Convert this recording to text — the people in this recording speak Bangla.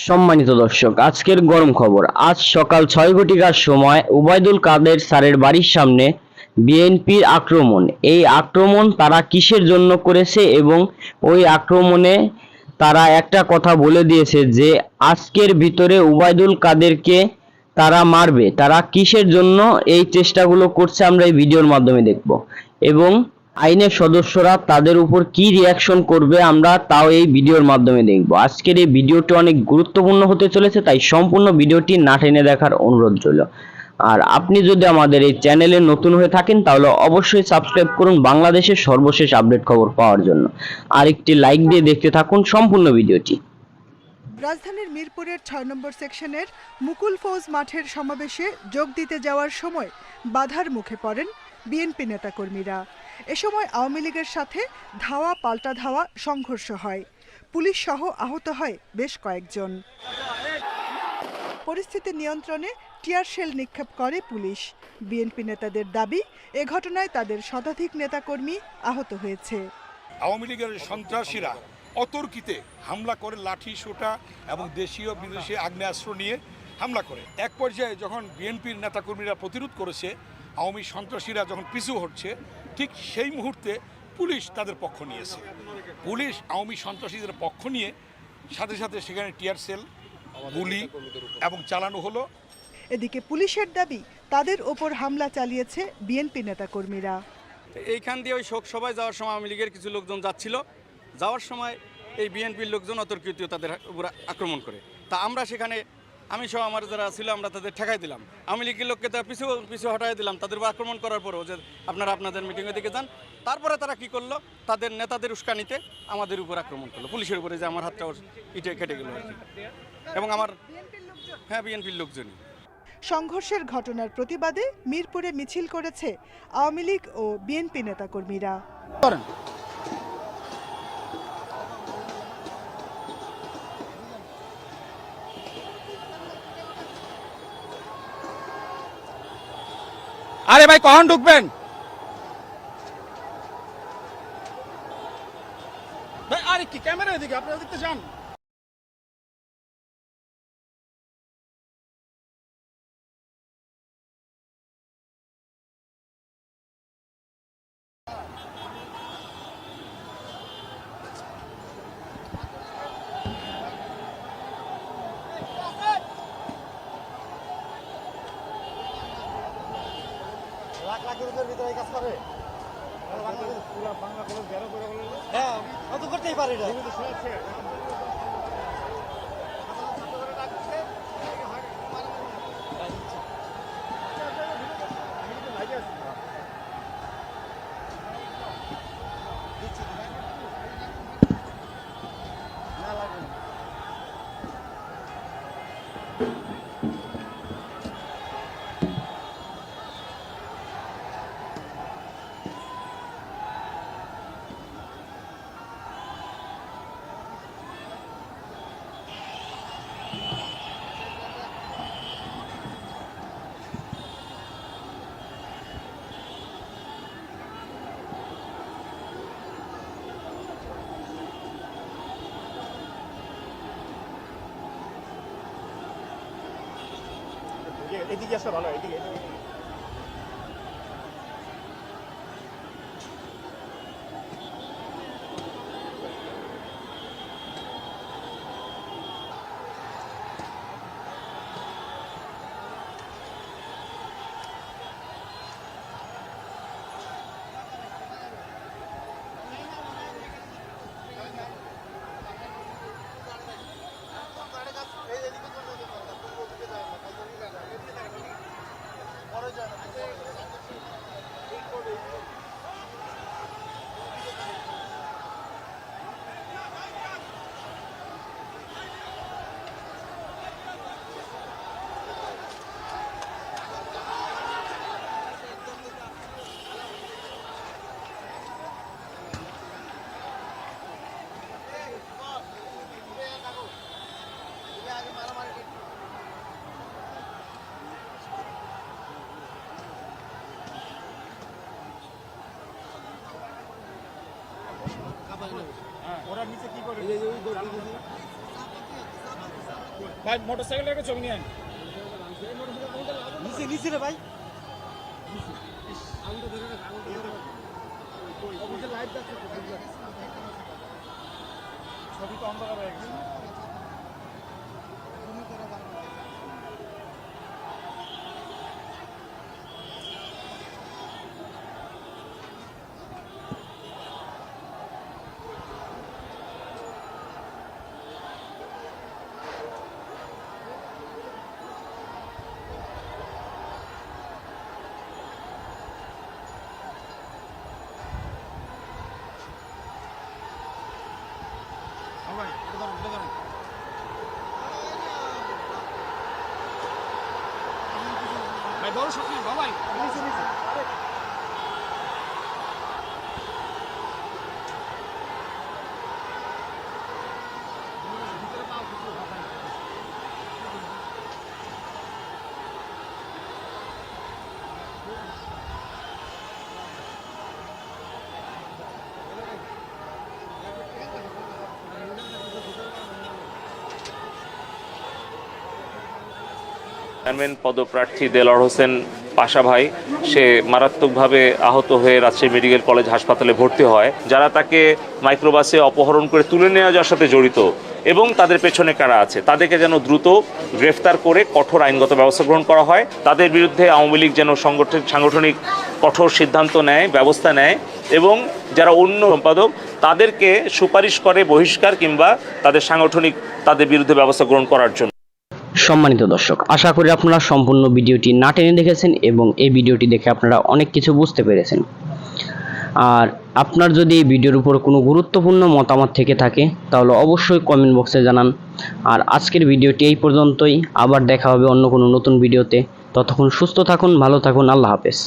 সম্মানিত দর্শক, আজকের গরম খবর। আজ সকাল ৬ ঘটিকার সময় ওবায়দুল কাদের স্যারের বাড়ির সামনে বিএনপির আক্রমণ। এই আক্রমণ তারা কিসের জন্য করেছে এবং ওই আক্রমণে তারা একটা কথা বলে দিয়েছে যে আজকের ভিতরে ওবায়দুল কাদেরকে তারা মারবে। তারা কিসের জন্য এই চেষ্টাগুলো করছে আমরা এই ভিডিওর মাধ্যমে দেখব এবং আইনের সদস্যরা তাদের উপর কি রিয়াকশন করবে আমরা তাও এই ভিডিওর মাধ্যমে দেখব। আজকের এই ভিডিওটি অনেক গুরুত্বপূর্ণ হতে চলেছে, তাই সম্পূর্ণ ভিডিওটি না টেনে দেখার অনুরোধ রইল। আর আপনি যদি আমাদের এই চ্যানেলে নতুন হয়ে থাকেন তাহলে অবশ্যই সাবস্ক্রাইব করুন বাংলাদেশের সর্বশেষ আপডেট খবর পাওয়ার জন্য। আর একটি লাইক দিয়ে দেখতে থাকুন সম্পূর্ণ ভিডিওটি। রাজধানীর মিরপুরের ৬ নম্বর সেকশনের মুকুল ফৌজ মাঠের সমাবেশে যোগ দিতে যাওয়ার সময় বাধার মুখে পড়েন বিএনপি নেতাকর্মীরা। এ সময় আওয়ামী লীগের সাথে ধাওয়া পাল্টা ধাওয়া সংঘর্ষ হয়, পুলিশ সহ আহত হয় বেশ কয়েকজন। পরিস্থিতি নিয়ন্ত্রণে টিয়ার শেল নিক্ষেপ করে পুলিশ। বিএনপি নেতাদের দাবি, এ ঘটনায় তাদের শতাধিক নেতাকর্মী আহত হয়েছে। আওয়ামী লীগের সন্ত্রাসীরা অতর্কিতে হামলা করে, লাঠি সোঁটা এবং দেশীয় বিদেশি আগ্নেয়াস্ত্র নিয়ে হামলা করে। এক পর্যায়ে যখন বিএনপির নেতাকর্মীরা প্রতিরোধ করেছে, আওয়ামী সন্ত্রাসীরা যখন পিছু হটছে, ঠিক সেই মুহূর্তে পুলিশ তাদের পক্ষ নিয়েছে। পুলিশ আওয়ামী সন্ত্রাসীদের পক্ষ নিয়ে সাথে সাথে সেখানে টিয়ার সেল, গুলি এবং চালানো হলো। এদিকে পুলিশের দাবি, তাদের ওপর হামলা চালিয়েছে বিএনপি নেতাকর্মীরা। এইখান দিয়ে ওই শোক সভায় যাওয়ার সময় আওয়ামী লীগের কিছু লোকজন যাচ্ছিল, যাওয়ার সময় এই বিএনপির লোকজন অতর্কিত তাদের উপর আক্রমণ করে। তা আমরা সেখানে, আমি সহ আমার যারা ছিল, আমরা তাদের ঠেকাই দিলাম। আওয়ামী লীগের লোককে তারা পিছু পিছু হটাই দিলাম, তাদের উপর আক্রমণ করার পরও যে আপনারা আপনাদের মিটিংয়ের দিকে যান। তারপরে তারা কি করলো, তাদের নেতাদের উস্কানিতে আমাদের উপর আক্রমণ করলো, পুলিশের উপরে, যে আমার হাতটা ইটে কেটে গেল আর কি। এবং আমার বিএনপির লোকজনই। সংঘর্ষের ঘটনার প্রতিবাদে মিরপুরে মিছিল করেছে আওয়ামী লীগ ও বিএনপি নেতাকর্মীরা। আরে ভাই, কখন ঢুকবেন? আরে কি ক্যামেরা এদিকে, আপনারা দেখতে চান? হ্যাঁ, অত করতেই পারি না। এদিকে আসলে ভালো, এদিকে। ওরা নিচে কি করে? ভাই মোটরসাইকেল একটা ছবি নিয়ে আন নিচে নিচে রে ভাই ছবি তো অন্ধকার হয়ে গেছে ভাই এটা ধরুন ভাই বড় শক্তি ভাই নিচে নিচে চেয়ারম্যান পদপ্রার্থী দেলোয়ার হোসেন পাশা ভাই সে মারাত্মকভাবে আহত হয়ে রাজশাহী মেডিকেল কলেজ হাসপাতালে ভর্তি হয়। যারা তাকে মাইক্রোবাসে অপহরণ করে তুলে নিয়ে যাওয়ার সাথে জড়িত এবং তাদের পেছনে কারা আছে তাদেরকে যেন দ্রুত গ্রেফতার করে কঠোর আইনগত ব্যবস্থা গ্রহণ করা হয়। তাদের বিরুদ্ধে আওয়ামী লীগ যেন সাংগঠনিক কঠোর সিদ্ধান্ত নেয়, ব্যবস্থা নেয় এবং যারা অন্য সম্পাদক তাদেরকে সুপারিশ করে বহিষ্কার কিংবা তাদের বিরুদ্ধে ব্যবস্থা গ্রহণ করার জন্য। সম্মানিত দর্শক, আশা করি আপনারা সম্পূর্ণ ভিডিওটি না টেনে দেখেছেন এবং এই ভিডিওটি দেখে আপনারা অনেক কিছু বুঝতে পেরেছেন। আর আপনার যদি এই ভিডিওর উপর কোনো গুরুত্বপূর্ণ মতামত থেকে থাকে তাহলে অবশ্যই কমেন্ট বক্সে জানান। আর আজকের ভিডিওটি এই পর্যন্তই, আবার দেখা হবে অন্য কোনো নতুন ভিডিওতে। ততক্ষণ সুস্থ থাকুন, ভালো থাকুন, আল্লাহ হাফেজ।